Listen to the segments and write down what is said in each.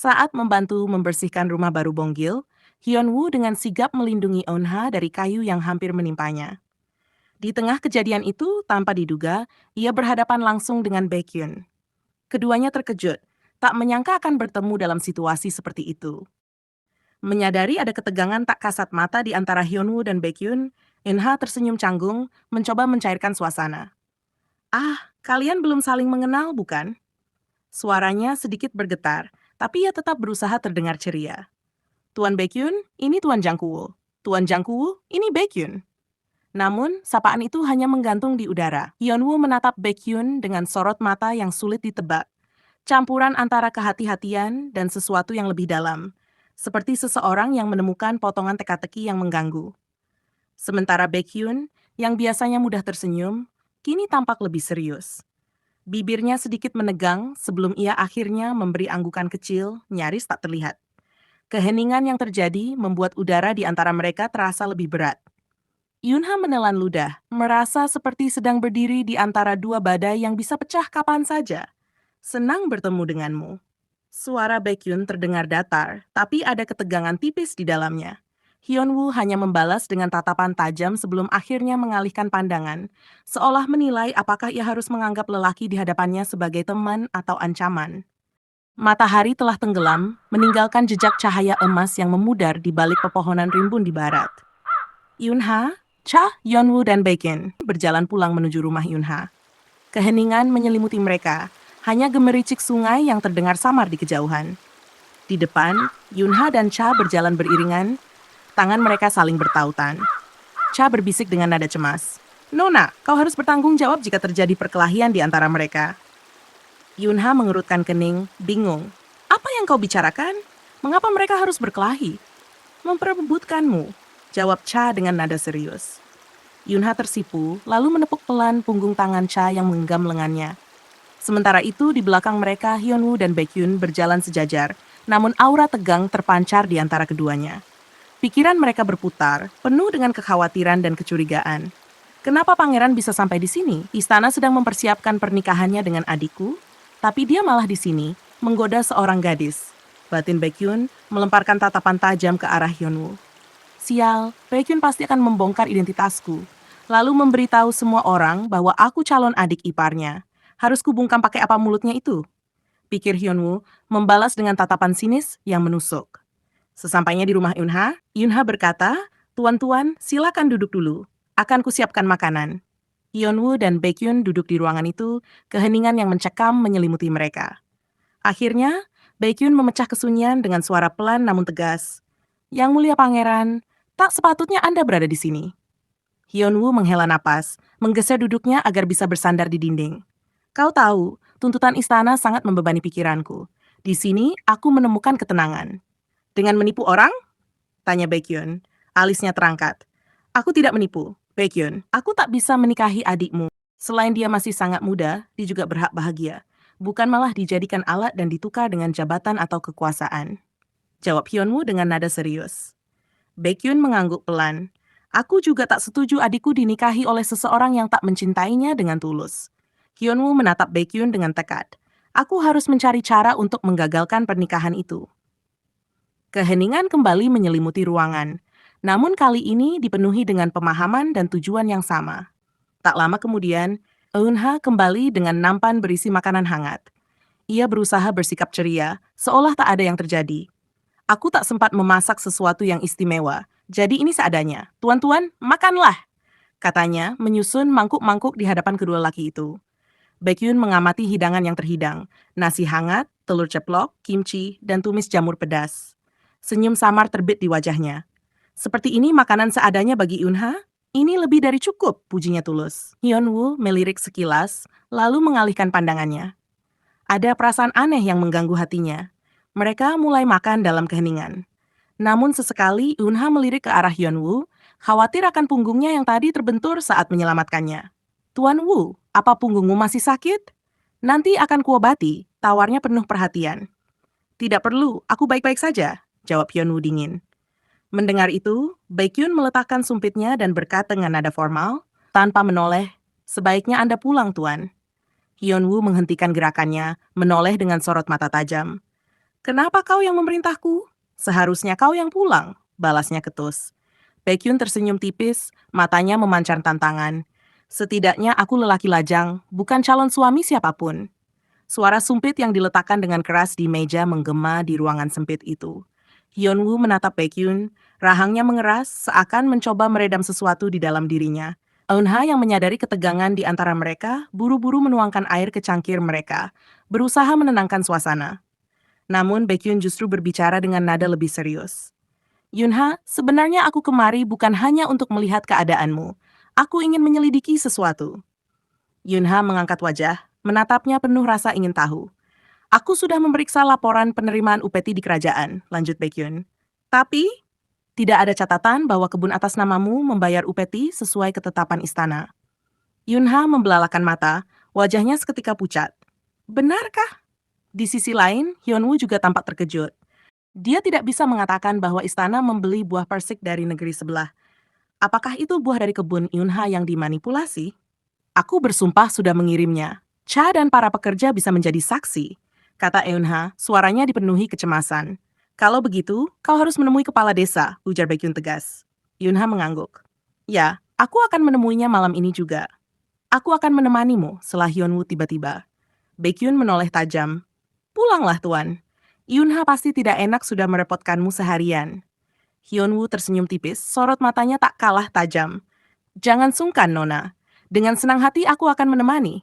Saat membantu membersihkan rumah baru Bonggil, Hyunwoo dengan sigap melindungi Eunha dari kayu yang hampir menimpanya. Di tengah kejadian itu, tanpa diduga, ia berhadapan langsung dengan Baekhyun. Keduanya terkejut, tak menyangka akan bertemu dalam situasi seperti itu. Menyadari ada ketegangan tak kasat mata di antara Hyunwoo dan Baekhyun, Eunha tersenyum canggung, mencoba mencairkan suasana. Ah, kalian belum saling mengenal, bukan? Suaranya sedikit bergetar, tapi ia tetap berusaha terdengar ceria. Tuan Baekhyun, ini Tuan Jangkuwo. Tuan Jangkuwo, ini Baekhyun. Namun, sapaan itu hanya menggantung di udara. Hyunwoo menatap Baekhyun dengan sorot mata yang sulit ditebak. Campuran antara kehati-hatian dan sesuatu yang lebih dalam. Seperti seseorang yang menemukan potongan teka-teki yang mengganggu. Sementara Baekhyun, yang biasanya mudah tersenyum, kini tampak lebih serius. Bibirnya sedikit menegang sebelum ia akhirnya memberi anggukan kecil, nyaris tak terlihat. Keheningan yang terjadi membuat udara di antara mereka terasa lebih berat. Yunha menelan ludah, merasa seperti sedang berdiri di antara dua badai yang bisa pecah kapan saja. Senang bertemu denganmu. Suara Baekhyun terdengar datar, tapi ada ketegangan tipis di dalamnya. Hyunwoo hanya membalas dengan tatapan tajam sebelum akhirnya mengalihkan pandangan, seolah menilai apakah ia harus menganggap lelaki di hadapannya sebagai teman atau ancaman. Matahari telah tenggelam, meninggalkan jejak cahaya emas yang memudar di balik pepohonan rimbun di barat. Yunha, Cha, Yeonwoo, dan Baekhyun berjalan pulang menuju rumah Yunha. Keheningan menyelimuti mereka, hanya gemericik sungai yang terdengar samar di kejauhan. Di depan, Yunha dan Cha berjalan beriringan, tangan mereka saling bertautan. Cha berbisik dengan nada cemas. Nona, kau harus bertanggung jawab jika terjadi perkelahian di antara mereka. Yunha mengerutkan kening, bingung. Apa yang kau bicarakan? Mengapa mereka harus berkelahi? Memperebutkanmu, jawab Cha dengan nada serius. Yunha tersipu, lalu menepuk pelan punggung tangan Cha yang menggenggam lengannya. Sementara itu, di belakang mereka, Hyunwoo dan Baekhyun berjalan sejajar, namun aura tegang terpancar di antara keduanya. Pikiran mereka berputar, penuh dengan kekhawatiran dan kecurigaan. Kenapa pangeran bisa sampai di sini? Istana sedang mempersiapkan pernikahannya dengan adikku, tapi dia malah di sini, menggoda seorang gadis. Batin Baekhyun melemparkan tatapan tajam ke arah Hyunwoo. Sial, Baekhyun pasti akan membongkar identitasku, lalu memberitahu semua orang bahwa aku calon adik iparnya. Harus kubungkam pakai apa mulutnya itu? Pikir Hyunwoo, membalas dengan tatapan sinis yang menusuk. Sesampainya di rumah Yunha, Yunha berkata, "Tuan-tuan, silakan duduk dulu. Akan kusiapkan makanan." Hyunwoo dan Baekhyun duduk di ruangan itu, keheningan yang mencekam menyelimuti mereka. Akhirnya, Baekhyun memecah kesunyian dengan suara pelan namun tegas. "Yang mulia pangeran, tak sepatutnya Anda berada di sini." Hyunwoo menghela napas, menggeser duduknya agar bisa bersandar di dinding. "Kau tahu, tuntutan istana sangat membebani pikiranku. Di sini, aku menemukan ketenangan." Dengan menipu orang? Tanya Baekhyun. Alisnya terangkat. Aku tidak menipu, Baekhyun. Aku tak bisa menikahi adikmu. Selain dia masih sangat muda, dia juga berhak bahagia. Bukan malah dijadikan alat dan ditukar dengan jabatan atau kekuasaan. Jawab Hyunwoo dengan nada serius. Baekhyun mengangguk pelan. Aku juga tak setuju adikku dinikahi oleh seseorang yang tak mencintainya dengan tulus. Hyunwoo menatap Baekhyun dengan tekad. Aku harus mencari cara untuk menggagalkan pernikahan itu. Keheningan kembali menyelimuti ruangan, namun kali ini dipenuhi dengan pemahaman dan tujuan yang sama. Tak lama kemudian, Eunha kembali dengan nampan berisi makanan hangat. Ia berusaha bersikap ceria, seolah tak ada yang terjadi. Aku tak sempat memasak sesuatu yang istimewa, jadi ini seadanya. Tuan-tuan, makanlah! Katanya, menyusun mangkuk-mangkuk di hadapan kedua laki itu. Baekhyun mengamati hidangan yang terhidang, nasi hangat, telur ceplok, kimchi, dan tumis jamur pedas. Senyum samar terbit di wajahnya. Seperti ini makanan seadanya bagi Yunha? Ini lebih dari cukup, pujinya tulus. Hyunwoo melirik sekilas, lalu mengalihkan pandangannya. Ada perasaan aneh yang mengganggu hatinya. Mereka mulai makan dalam keheningan. Namun sesekali Yunha melirik ke arah Hyunwoo, khawatir akan punggungnya yang tadi terbentur saat menyelamatkannya. Tuan Wu, apa punggungmu masih sakit? Nanti akan kuobati, tawarnya penuh perhatian. Tidak perlu, aku baik-baik saja, jawab Hyunwoo dingin. Mendengar itu, Baekhyun meletakkan sumpitnya dan berkata dengan nada formal, tanpa menoleh, sebaiknya Anda pulang, Tuan. Hyunwoo menghentikan gerakannya, menoleh dengan sorot mata tajam. Kenapa kau yang memerintahku? Seharusnya kau yang pulang, balasnya ketus. Baekhyun tersenyum tipis, matanya memancar tantangan. Setidaknya aku lelaki lajang, bukan calon suami siapapun. Suara sumpit yang diletakkan dengan keras di meja menggema di ruangan sempit itu. Hyunwoo menatap Baekhyun, rahangnya mengeras seakan mencoba meredam sesuatu di dalam dirinya. Eunha yang menyadari ketegangan di antara mereka, buru-buru menuangkan air ke cangkir mereka, berusaha menenangkan suasana. Namun Baekhyun justru berbicara dengan nada lebih serius. Yunha, sebenarnya aku kemari bukan hanya untuk melihat keadaanmu. Aku ingin menyelidiki sesuatu. Yunha mengangkat wajah, menatapnya penuh rasa ingin tahu. Aku sudah memeriksa laporan penerimaan upeti di kerajaan, lanjut Baekhyun. Tapi, tidak ada catatan bahwa kebun atas namamu membayar upeti sesuai ketetapan istana. Yunha membelalakan mata, wajahnya seketika pucat. Benarkah? Di sisi lain, Hyunwoo juga tampak terkejut. Dia tidak bisa mengatakan bahwa istana membeli buah persik dari negeri sebelah. Apakah itu buah dari kebun Yunha yang dimanipulasi? Aku bersumpah sudah mengirimnya. Cha dan para pekerja bisa menjadi saksi, kata Eunha, suaranya dipenuhi kecemasan. Kalau begitu, kau harus menemui kepala desa, ujar Baekhyun tegas. Yunha mengangguk. Ya, aku akan menemuinya malam ini juga. Aku akan menemanimu, setelah Hyunwoo tiba-tiba. Baekhyun menoleh tajam. Pulanglah, Tuan. Yunha pasti tidak enak sudah merepotkanmu seharian. Hyunwoo tersenyum tipis, sorot matanya tak kalah tajam. Jangan sungkan, Nona. Dengan senang hati aku akan menemani.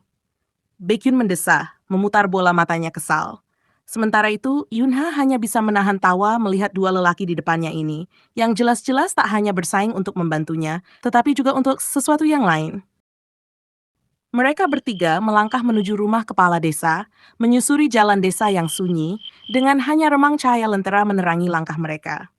Baekhyun mendesah, memutar bola matanya kesal. Sementara itu, Yunha hanya bisa menahan tawa melihat dua lelaki di depannya ini, yang jelas-jelas tak hanya bersaing untuk membantunya, tetapi juga untuk sesuatu yang lain. Mereka bertiga melangkah menuju rumah kepala desa, menyusuri jalan desa yang sunyi, dengan hanya remang cahaya lentera menerangi langkah mereka.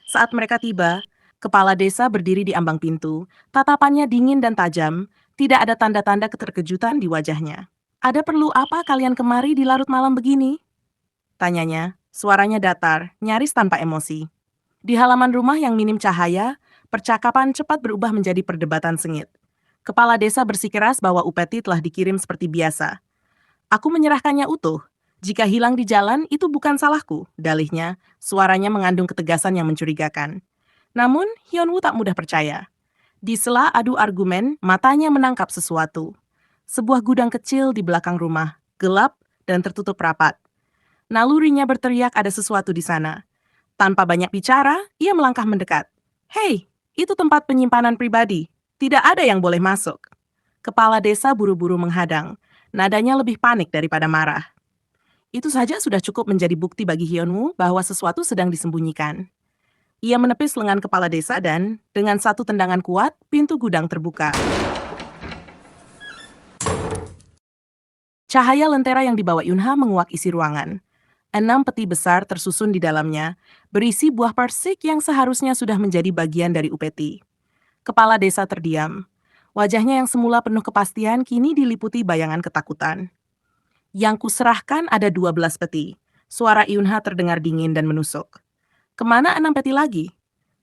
Saat mereka tiba, kepala desa berdiri di ambang pintu, tatapannya dingin dan tajam, tidak ada tanda-tanda keterkejutan di wajahnya. Ada perlu apa kalian kemari di larut malam begini? Tanyanya, suaranya datar, nyaris tanpa emosi. Di halaman rumah yang minim cahaya, percakapan cepat berubah menjadi perdebatan sengit. Kepala desa bersikeras bahwa upeti telah dikirim seperti biasa. Aku menyerahkannya utuh. Jika hilang di jalan, itu bukan salahku, dalihnya. Suaranya mengandung ketegasan yang mencurigakan. Namun, Hyunwoo tak mudah percaya. Di sela adu argumen, matanya menangkap sesuatu. Sebuah gudang kecil di belakang rumah, gelap dan tertutup rapat. Nalurinya berteriak ada sesuatu di sana. Tanpa banyak bicara, ia melangkah mendekat. Hei, itu tempat penyimpanan pribadi. Tidak ada yang boleh masuk. Kepala desa buru-buru menghadang. Nadanya lebih panik daripada marah. Itu saja sudah cukup menjadi bukti bagi Hyunwoo bahwa sesuatu sedang disembunyikan. Ia menepis lengan kepala desa dan, dengan satu tendangan kuat, pintu gudang terbuka. Cahaya lentera yang dibawa Yunha menguak isi ruangan. 6 peti besar tersusun di dalamnya, berisi buah persik yang seharusnya sudah menjadi bagian dari upeti. Kepala desa terdiam. Wajahnya yang semula penuh kepastian kini diliputi bayangan ketakutan. Yang kuserahkan ada 12 peti. Suara Yunha terdengar dingin dan menusuk. Kemana 6 peti lagi?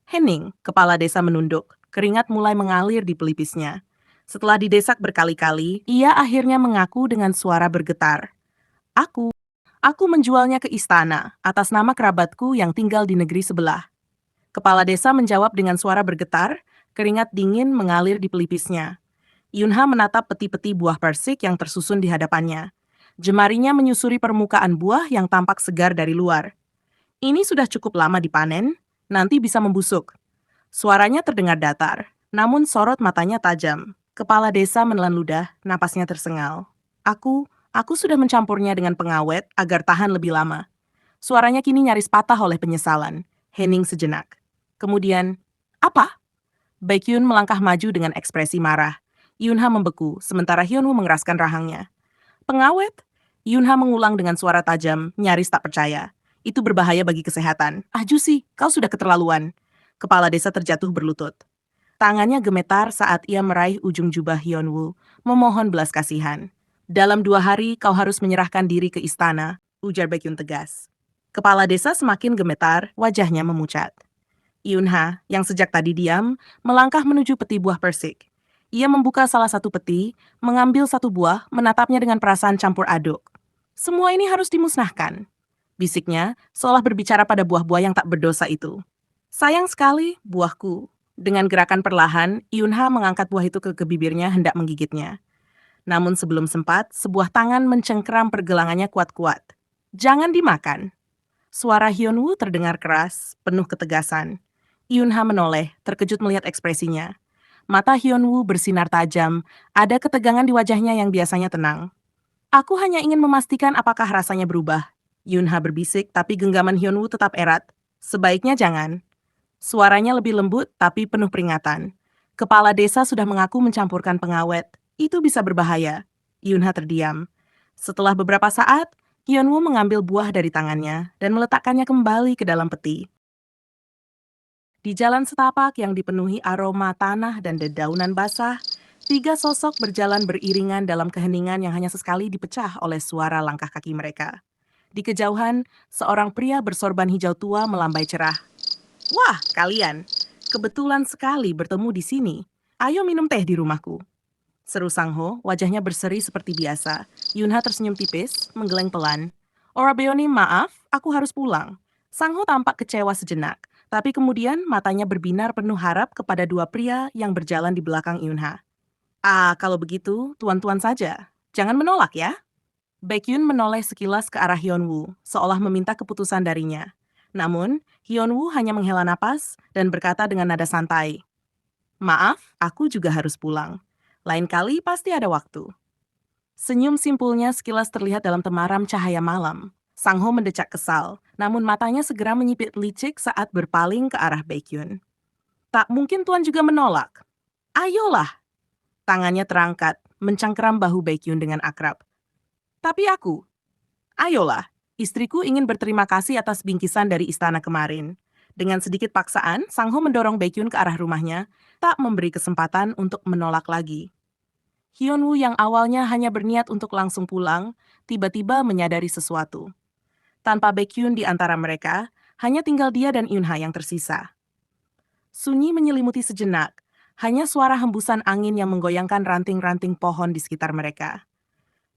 Henning, kepala desa menunduk. Keringat mulai mengalir di pelipisnya. Setelah didesak berkali-kali, ia akhirnya mengaku dengan suara bergetar. Aku menjualnya ke istana, atas nama kerabatku yang tinggal di negeri sebelah. Kepala desa menjawab dengan suara bergetar, keringat dingin mengalir di pelipisnya. Yunha menatap peti-peti buah persik yang tersusun di hadapannya. Jemarinya menyusuri permukaan buah yang tampak segar dari luar. Ini sudah cukup lama dipanen, nanti bisa membusuk. Suaranya terdengar datar, namun sorot matanya tajam. Kepala desa menelan ludah, napasnya tersengal. Aku sudah mencampurnya dengan pengawet agar tahan lebih lama. Suaranya kini nyaris patah oleh penyesalan. Henning sejenak. Kemudian, apa? Baekhyun melangkah maju dengan ekspresi marah. Yunha membeku, sementara Hyunwoo mengeraskan rahangnya. Pengawet? Yunha mengulang dengan suara tajam, nyaris tak percaya. Itu berbahaya bagi kesehatan. Ah Jusi, kau sudah keterlaluan. Kepala desa terjatuh berlutut. Tangannya gemetar saat ia meraih ujung jubah Hyunwoo, memohon belas kasihan. Dalam 2 hari kau harus menyerahkan diri ke istana, ujar Baekhyun tegas. Kepala desa semakin gemetar, wajahnya memucat. Yunha, yang sejak tadi diam, melangkah menuju peti buah persik. Ia membuka salah satu peti, mengambil satu buah, menatapnya dengan perasaan campur aduk. Semua ini harus dimusnahkan, bisiknya, seolah berbicara pada buah-buah yang tak berdosa itu. Sayang sekali, buahku. Dengan gerakan perlahan, Yunha mengangkat buah itu ke bibirnya hendak menggigitnya. Namun sebelum sempat, sebuah tangan mencengkeram pergelangannya kuat-kuat. Jangan dimakan. Suara Hyunwoo terdengar keras, penuh ketegasan. Yunha menoleh, terkejut melihat ekspresinya. Mata Hyunwoo bersinar tajam, ada ketegangan di wajahnya yang biasanya tenang. Aku hanya ingin memastikan apakah rasanya berubah. Yunha berbisik, tapi genggaman Hyunwoo tetap erat. Sebaiknya jangan. Suaranya lebih lembut, tapi penuh peringatan. Kepala desa sudah mengaku mencampurkan pengawet. Itu bisa berbahaya. Yunha terdiam. Setelah beberapa saat, Hyunwoo mengambil buah dari tangannya dan meletakkannya kembali ke dalam peti. Di jalan setapak yang dipenuhi aroma tanah dan dedaunan basah, 3 sosok berjalan beriringan dalam keheningan yang hanya sesekali dipecah oleh suara langkah kaki mereka. Di kejauhan, seorang pria bersorban hijau tua melambai cerah. Wah, kalian! Kebetulan sekali bertemu di sini. Ayo minum teh di rumahku. Seru Sangho, wajahnya berseri seperti biasa. Yunha tersenyum tipis, menggeleng pelan. Orabeoni, maaf, aku harus pulang. Sangho tampak kecewa sejenak, tapi kemudian matanya berbinar penuh harap kepada 2 pria yang berjalan di belakang Yunha. Ah, kalau begitu, tuan-tuan saja. Jangan menolak ya. Baekhyun menoleh sekilas ke arah Hyunwoo, seolah meminta keputusan darinya. Namun, Hyunwoo hanya menghela napas dan berkata dengan nada santai, maaf, aku juga harus pulang. Lain kali pasti ada waktu. Senyum simpulnya sekilas terlihat dalam temaram cahaya malam. Sangho mendecak kesal, namun matanya segera menyipit licik saat berpaling ke arah Baekhyun. Tak mungkin tuan juga menolak. Ayolah! Tangannya terangkat, mencengkeram bahu Baekhyun dengan akrab. Tapi aku, ayolah, istriku ingin berterima kasih atas bingkisan dari istana kemarin. Dengan sedikit paksaan, Sangho mendorong Baekhyun ke arah rumahnya, tak memberi kesempatan untuk menolak lagi. Hyunwoo yang awalnya hanya berniat untuk langsung pulang, tiba-tiba menyadari sesuatu. Tanpa Baekhyun di antara mereka, hanya tinggal dia dan Yunha yang tersisa. Sunyi menyelimuti sejenak, hanya suara hembusan angin yang menggoyangkan ranting-ranting pohon di sekitar mereka.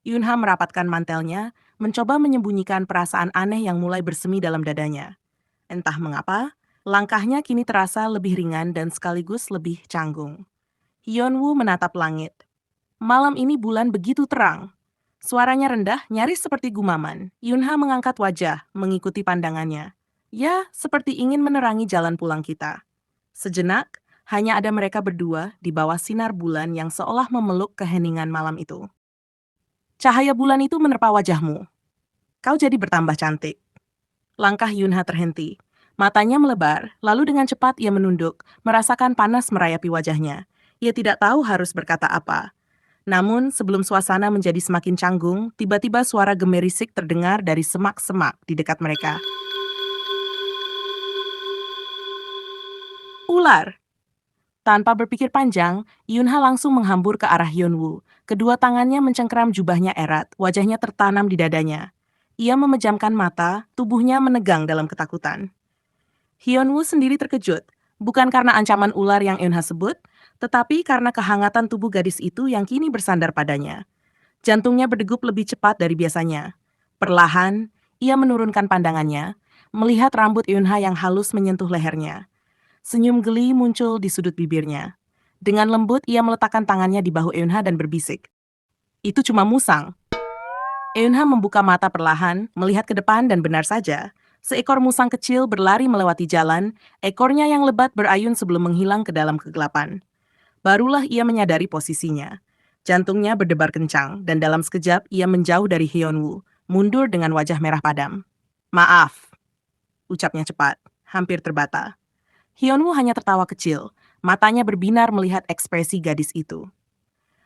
Yunha merapatkan mantelnya, mencoba menyembunyikan perasaan aneh yang mulai bersemi dalam dadanya. Entah mengapa, langkahnya kini terasa lebih ringan dan sekaligus lebih canggung. Hyunwoo menatap langit. Malam ini bulan begitu terang. Suaranya rendah, nyaris seperti gumaman. Yunha mengangkat wajah, mengikuti pandangannya. Ya, seperti ingin menerangi jalan pulang kita. Sejenak, hanya ada mereka berdua di bawah sinar bulan yang seolah memeluk keheningan malam itu. Cahaya bulan itu menerpa wajahmu. Kau jadi bertambah cantik. Langkah Yunha terhenti. Matanya melebar, lalu dengan cepat ia menunduk, merasakan panas merayapi wajahnya. Ia tidak tahu harus berkata apa. Namun, sebelum suasana menjadi semakin canggung, tiba-tiba suara gemerisik terdengar dari semak-semak di dekat mereka. Ular! Tanpa berpikir panjang, Yunha langsung menghambur ke arah Hyunwoo. Kedua tangannya mencengkeram jubahnya erat, wajahnya tertanam di dadanya. Ia memejamkan mata, tubuhnya menegang dalam ketakutan. Hyunwoo sendiri terkejut, bukan karena ancaman ular yang Yunha sebut, tetapi karena kehangatan tubuh gadis itu yang kini bersandar padanya. Jantungnya berdegup lebih cepat dari biasanya. Perlahan, ia menurunkan pandangannya, melihat rambut Yunha yang halus menyentuh lehernya. Senyum geli muncul di sudut bibirnya. Dengan lembut, ia meletakkan tangannya di bahu Yunha dan berbisik. Itu cuma musang. Yunha membuka mata perlahan, melihat ke depan dan benar saja. Seekor musang kecil berlari melewati jalan, ekornya yang lebat berayun sebelum menghilang ke dalam kegelapan. Barulah ia menyadari posisinya. Jantungnya berdebar kencang, dan dalam sekejap ia menjauh dari Hyunwoo, mundur dengan wajah merah padam. Maaf, ucapnya cepat, hampir terbata. Hyunwoo hanya tertawa kecil, matanya berbinar melihat ekspresi gadis itu.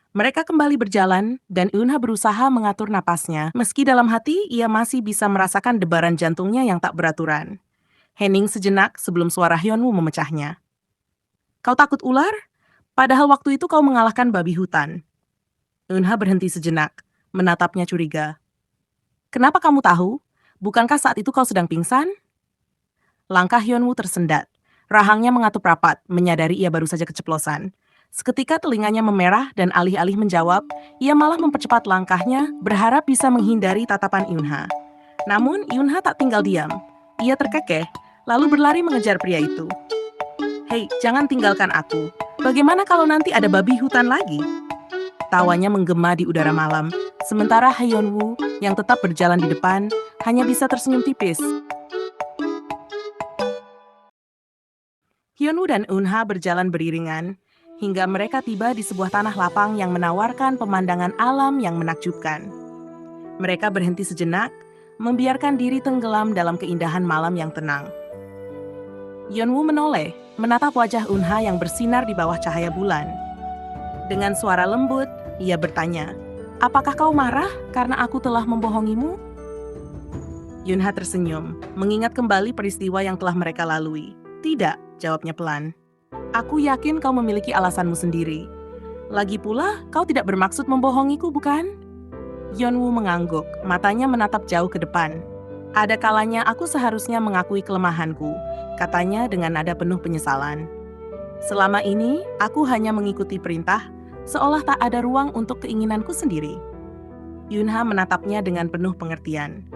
Mereka kembali berjalan, dan Eunha berusaha mengatur napasnya, meski dalam hati ia masih bisa merasakan debaran jantungnya yang tak beraturan. Hening sejenak sebelum suara Hyunwoo memecahnya. Kau takut ular? Padahal waktu itu kau mengalahkan babi hutan. Eunha berhenti sejenak, menatapnya curiga. Kenapa kamu tahu? Bukankah saat itu kau sedang pingsan? Langkah Hyunwoo tersendat. Rahangnya mengatup rapat, menyadari ia baru saja keceplosan. Seketika telinganya memerah dan alih-alih menjawab, ia malah mempercepat langkahnya, berharap bisa menghindari tatapan Eunha. Namun, Eunha tak tinggal diam. Ia terkekeh, lalu berlari mengejar pria itu. Hei, jangan tinggalkan aku. Bagaimana kalau nanti ada babi hutan lagi? Tawanya menggema di udara malam, sementara Hyunwoo yang tetap berjalan di depan hanya bisa tersenyum tipis. Hyunwoo dan Eunha berjalan beriringan, hingga mereka tiba di sebuah tanah lapang yang menawarkan pemandangan alam yang menakjubkan. Mereka berhenti sejenak, membiarkan diri tenggelam dalam keindahan malam yang tenang. Hyunwoo menoleh, menatap wajah Eunha yang bersinar di bawah cahaya bulan. Dengan suara lembut, ia bertanya, "Apakah kau marah karena aku telah membohongimu?" Eunha tersenyum, mengingat kembali peristiwa yang telah mereka lalui. "Tidak," jawabnya pelan. "Aku yakin kau memiliki alasanmu sendiri. Lagi pula, kau tidak bermaksud membohongiku, bukan?" Hyunwoo mengangguk, matanya menatap jauh ke depan. "Ada kalanya aku seharusnya mengakui kelemahanku," katanya dengan nada penuh penyesalan. "Selama ini, aku hanya mengikuti perintah, seolah tak ada ruang untuk keinginanku sendiri." Eunha menatapnya dengan penuh pengertian.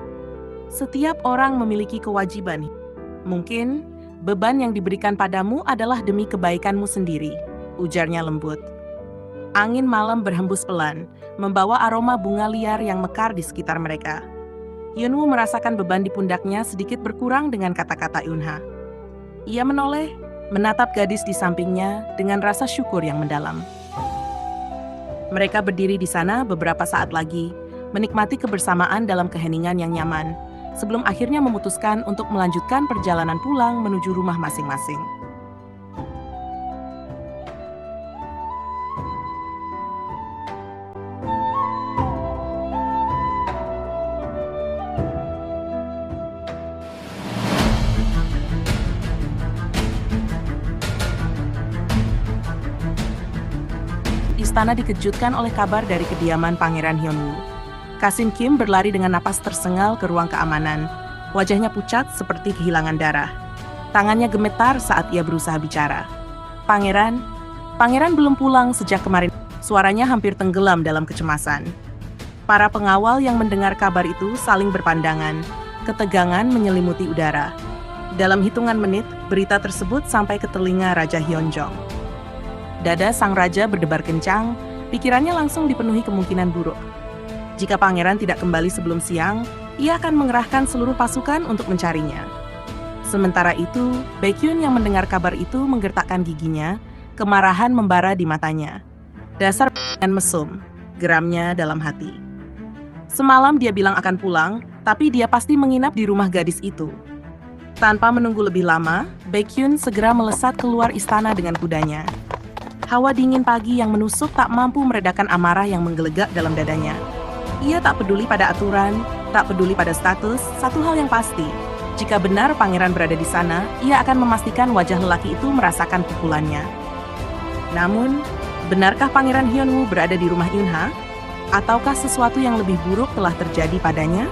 "Setiap orang memiliki kewajiban. Mungkin beban yang diberikan padamu adalah demi kebaikanmu sendiri," ujarnya lembut. Angin malam berhembus pelan, membawa aroma bunga liar yang mekar di sekitar mereka. Hyunwoo merasakan beban di pundaknya sedikit berkurang dengan kata-kata Eunha. Ia menoleh, menatap gadis di sampingnya dengan rasa syukur yang mendalam. Mereka berdiri di sana beberapa saat lagi, menikmati kebersamaan dalam keheningan yang nyaman, sebelum akhirnya memutuskan untuk melanjutkan perjalanan pulang menuju rumah masing-masing. Istana dikejutkan oleh kabar dari kediaman Pangeran Hyunwoo. Kasim Kim berlari dengan napas tersengal ke ruang keamanan. Wajahnya pucat seperti kehilangan darah. Tangannya gemetar saat ia berusaha bicara. Pangeran belum pulang sejak kemarin." Suaranya hampir tenggelam dalam kecemasan. Para pengawal yang mendengar kabar itu saling berpandangan. Ketegangan menyelimuti udara. Dalam hitungan menit, berita tersebut sampai ke telinga Raja Hyunjong. Dada sang raja berdebar kencang, pikirannya langsung dipenuhi kemungkinan buruk. Jika pangeran tidak kembali sebelum siang, ia akan mengerahkan seluruh pasukan untuk mencarinya. Sementara itu, Baekhyun yang mendengar kabar itu menggertakkan giginya, kemarahan membara di matanya. "Dasar dengan mesum," geramnya dalam hati. Semalam dia bilang akan pulang, tapi dia pasti menginap di rumah gadis itu. Tanpa menunggu lebih lama, Baekhyun segera melesat keluar istana dengan kudanya. Hawa dingin pagi yang menusuk tak mampu meredakan amarah yang menggelegak dalam dadanya. Ia tak peduli pada aturan, tak peduli pada status, satu hal yang pasti. Jika benar pangeran berada di sana, ia akan memastikan wajah lelaki itu merasakan pukulannya. Namun, benarkah Pangeran Hyunwoo berada di rumah Eunha? Ataukah sesuatu yang lebih buruk telah terjadi padanya?